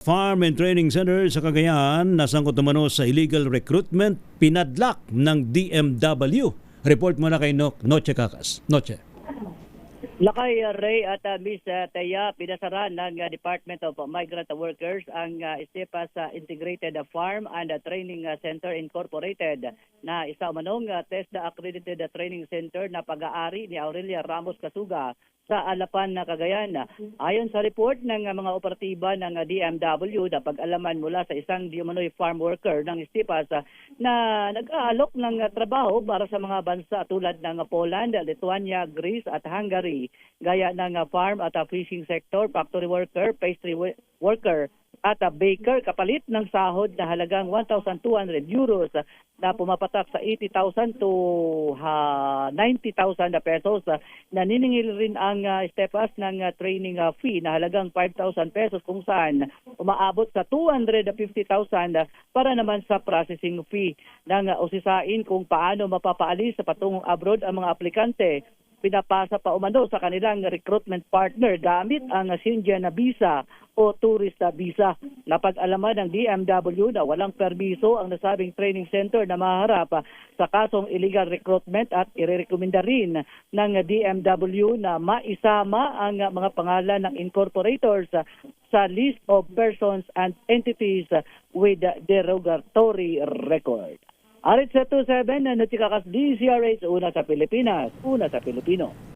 Farm and Training Center sa Cagayan nasangkot naman sa illegal recruitment pinadlock ng DMW. Report muna kay Noche Cacas. Noche. Lakay Ray at Miss Taya, pinasara ng Department of Migrant Workers ang ISTEPA sa Integrated Farm and Training Center Incorporated na isa umanong TESDA Accredited Training Center na pag-aari ni Aurelia Ramos Casuga sa Alapan, Cagayan. Ayon sa report ng mga operatiba ng DMW na pag-alaman mula sa isang Diumanoy farm worker ng ISTEPAS na nag-aalok ng trabaho para sa mga bansa tulad ng Poland, Lithuania, Greece at Hungary, gaya ng farm at fishing sector, factory worker, pastry worker at baker, kapalit ng sahod na halagang 1,200 euros na pumapatak sa 80,000 to 90,000 pesos. Naniningil rin ang ISTEPAS ng training fee na halagang 5,000 pesos kung saan umaabot sa 250,000 para naman sa processing fee. Nang usisain kung paano mapapaalis sa patungong abroad ang mga aplikante, pinapasa pa umano sa kanilang recruitment partner gamit ang Schengen visa o tourist visa. Napag-alaman ng DMW na walang permiso ang nasabing training center na maharap sa kasong illegal recruitment at irerekomenda rin ng DMW na maisama ang mga pangalan ng incorporators sa list of persons and entities with derogatory record. Arit sa 27 na Noche Cacas, DZRH, una sa Pilipinas, una sa Pilipino.